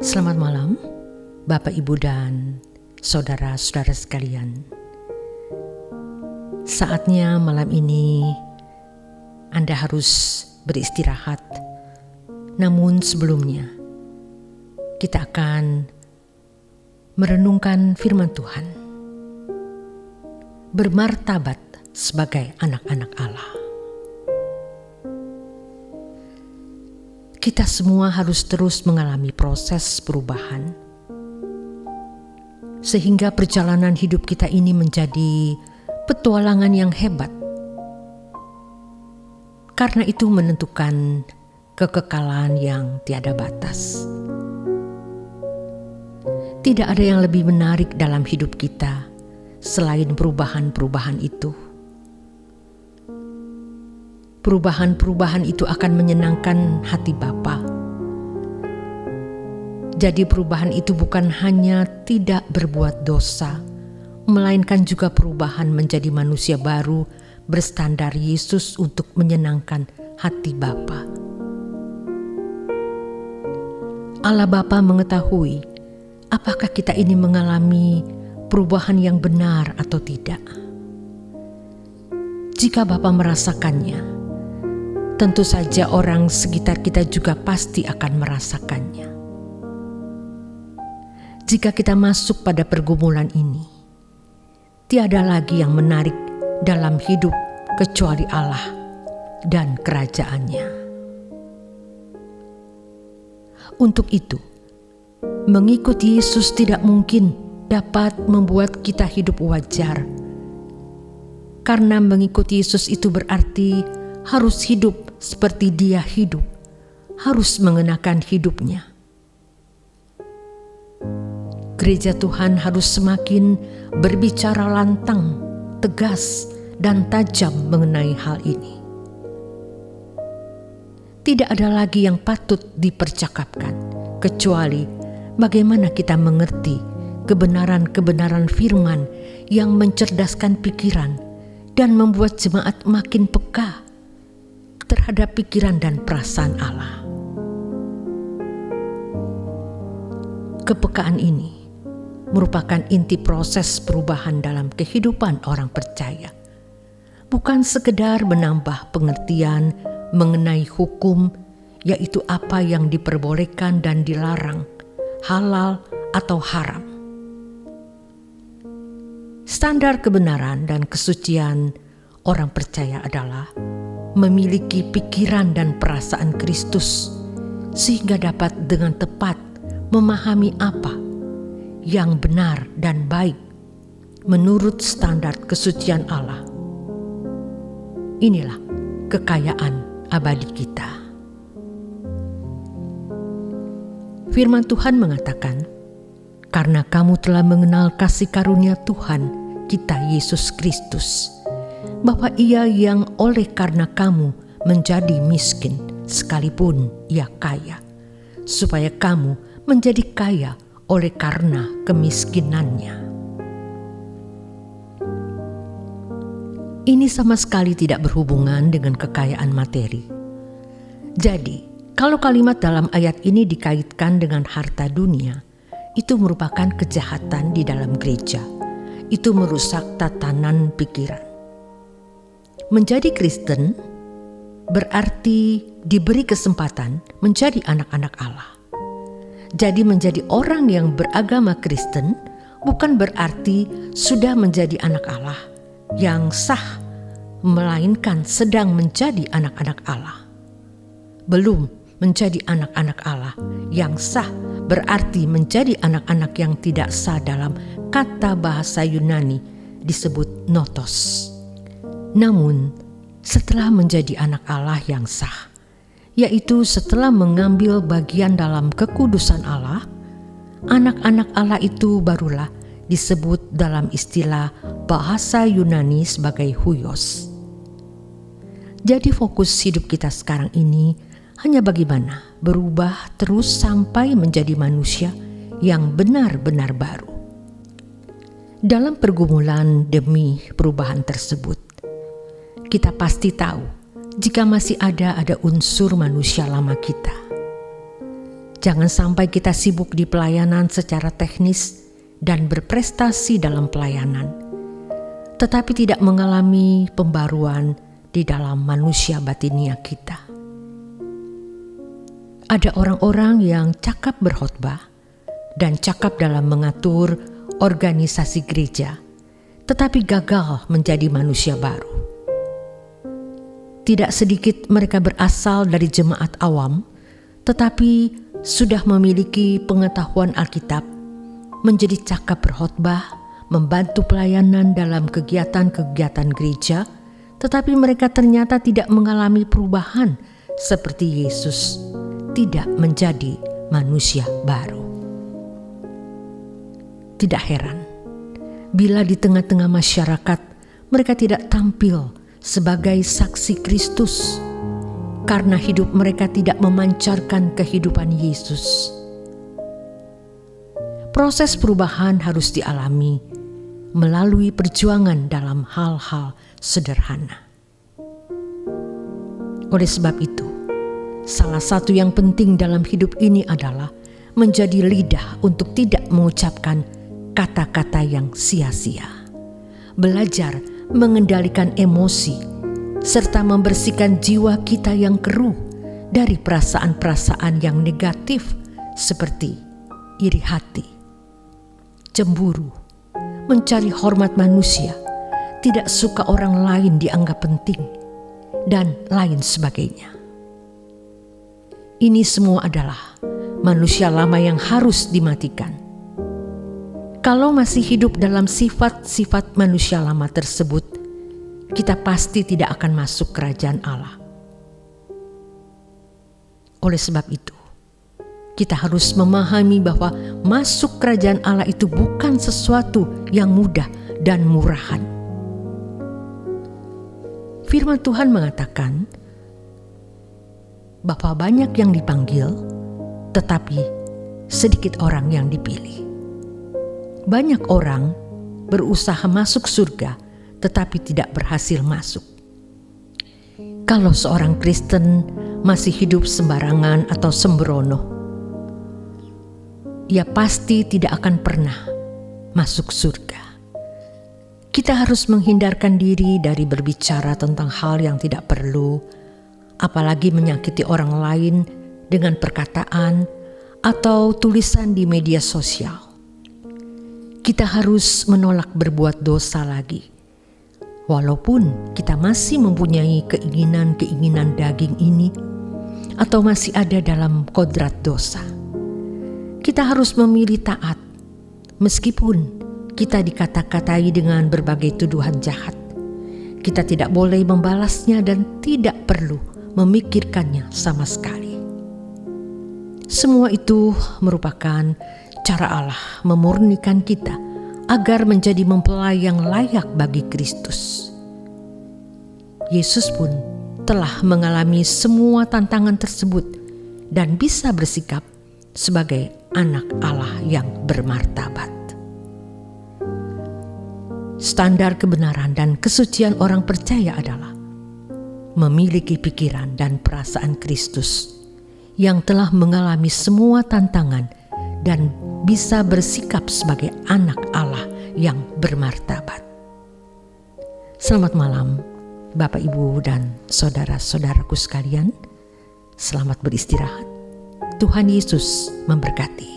Selamat malam, Bapak, Ibu, dan saudara-saudara sekalian. Saatnya malam ini Anda harus beristirahat. Namun sebelumnya, kita akan merenungkan firman Tuhan. Bermartabat sebagai anak-anak Allah. Kita semua harus terus mengalami proses perubahan, sehingga perjalanan hidup kita ini menjadi petualangan yang hebat. Karena itu menentukan kekekalan yang tiada batas. Tidak ada yang lebih menarik dalam hidup kita selain perubahan-perubahan itu. Perubahan-perubahan itu akan menyenangkan hati Bapa. Jadi perubahan itu bukan hanya tidak berbuat dosa, melainkan juga perubahan menjadi manusia baru berstandar Yesus untuk menyenangkan hati Bapa. Allah Bapa mengetahui apakah kita ini mengalami perubahan yang benar atau tidak. Jika Bapa merasakannya, tentu saja orang sekitar kita juga pasti akan merasakannya. Jika kita masuk pada pergumulan ini, tiada lagi yang menarik dalam hidup kecuali Allah dan kerajaan-Nya. Untuk itu, mengikuti Yesus tidak mungkin dapat membuat kita hidup wajar. Karena mengikuti Yesus itu berarti harus hidup seperti Dia hidup, harus mengenakan hidupnya. Gereja Tuhan harus semakin berbicara lantang, tegas, dan tajam mengenai hal ini. Tidak ada lagi yang patut dipercakapkan, kecuali bagaimana kita mengerti kebenaran-kebenaran firman yang mencerdaskan pikiran dan membuat jemaat makin peka terhadap pikiran dan perasaan Allah. Kepekaan ini merupakan inti proses perubahan dalam kehidupan orang percaya. Bukan sekedar menambah pengertian mengenai hukum, yaitu apa yang diperbolehkan dan dilarang, halal atau haram. Standar kebenaran dan kesucian orang percaya adalah memiliki pikiran dan perasaan Kristus, sehingga dapat dengan tepat memahami apa yang benar dan baik menurut standar kesucian Allah. Inilah kekayaan abadi kita. Firman Tuhan mengatakan, "Karena kamu telah mengenal kasih karunia Tuhan kita Yesus Kristus, bahwa Ia yang oleh karena kamu menjadi miskin, sekalipun Ia kaya, supaya kamu menjadi kaya oleh karena kemiskinannya." Ini sama sekali tidak berhubungan dengan kekayaan materi. Jadi, kalau kalimat dalam ayat ini dikaitkan dengan harta dunia, itu merupakan kejahatan di dalam gereja. Itu merusak tatanan pikiran. Menjadi Kristen berarti diberi kesempatan menjadi anak-anak Allah. Jadi menjadi orang yang beragama Kristen bukan berarti sudah menjadi anak Allah yang sah, melainkan sedang menjadi anak-anak Allah. Belum menjadi anak-anak Allah yang sah berarti menjadi anak-anak yang tidak sah, dalam kata bahasa Yunani disebut notos. Namun, setelah menjadi anak Allah yang sah, yaitu setelah mengambil bagian dalam kekudusan Allah, anak-anak Allah itu barulah disebut dalam istilah bahasa Yunani sebagai huios. Jadi fokus hidup kita sekarang ini hanya bagaimana berubah terus sampai menjadi manusia yang benar-benar baru. Dalam pergumulan demi perubahan tersebut, kita pasti tahu jika masih ada unsur manusia lama kita. Jangan sampai kita sibuk di pelayanan secara teknis dan berprestasi dalam pelayanan, tetapi tidak mengalami pembaruan di dalam manusia batinia kita. Ada orang-orang yang cakap berkhotbah dan cakap dalam mengatur organisasi gereja, tetapi gagal menjadi manusia baru. Tidak sedikit mereka berasal dari jemaat awam, tetapi sudah memiliki pengetahuan Alkitab, menjadi cakap berkhotbah, membantu pelayanan dalam kegiatan-kegiatan gereja, tetapi mereka ternyata tidak mengalami perubahan seperti Yesus, tidak menjadi manusia baru. Tidak heran bila di tengah-tengah masyarakat mereka tidak tampil sebagai saksi Kristus, karena hidup mereka tidak memancarkan kehidupan Yesus. Proses perubahan harus dialami melalui perjuangan dalam hal-hal sederhana. Oleh sebab itu, salah satu yang penting dalam hidup ini adalah menjadi lidah untuk tidak mengucapkan kata-kata yang sia-sia. Belajar mengendalikan emosi serta membersihkan jiwa kita yang keruh dari perasaan-perasaan yang negatif seperti iri hati, cemburu, mencari hormat manusia, tidak suka orang lain dianggap penting, dan lain sebagainya. Ini semua adalah manusia lama yang harus dimatikan. Kalau masih hidup dalam sifat-sifat manusia lama tersebut, kita pasti tidak akan masuk kerajaan Allah. Oleh sebab itu, kita harus memahami bahwa masuk kerajaan Allah itu bukan sesuatu yang mudah dan murahan. Firman Tuhan mengatakan bahwa banyak yang dipanggil, tetapi sedikit orang yang dipilih. Banyak orang berusaha masuk surga, tetapi tidak berhasil masuk. Kalau seorang Kristen masih hidup sembarangan atau sembrono, ia pasti tidak akan pernah masuk surga. Kita harus menghindarkan diri dari berbicara tentang hal yang tidak perlu, apalagi menyakiti orang lain dengan perkataan atau tulisan di media sosial. Kita harus menolak berbuat dosa lagi. Walaupun kita masih mempunyai keinginan-keinginan daging ini atau masih ada dalam kodrat dosa, kita harus memilih taat meskipun kita dikata-katai dengan berbagai tuduhan jahat. Kita tidak boleh membalasnya dan tidak perlu memikirkannya sama sekali. Semua itu merupakan cara Allah memurnikan kita agar menjadi mempelai yang layak bagi Kristus. Yesus pun telah mengalami semua tantangan tersebut dan bisa bersikap sebagai anak Allah yang bermartabat. Standar kebenaran dan kesucian orang percaya adalah memiliki pikiran dan perasaan Kristus yang telah mengalami semua tantangan dan bisa bersikap sebagai anak Allah yang bermartabat. Selamat malam, Bapak, Ibu, dan saudara-saudaraku sekalian. Selamat beristirahat. Tuhan Yesus memberkati.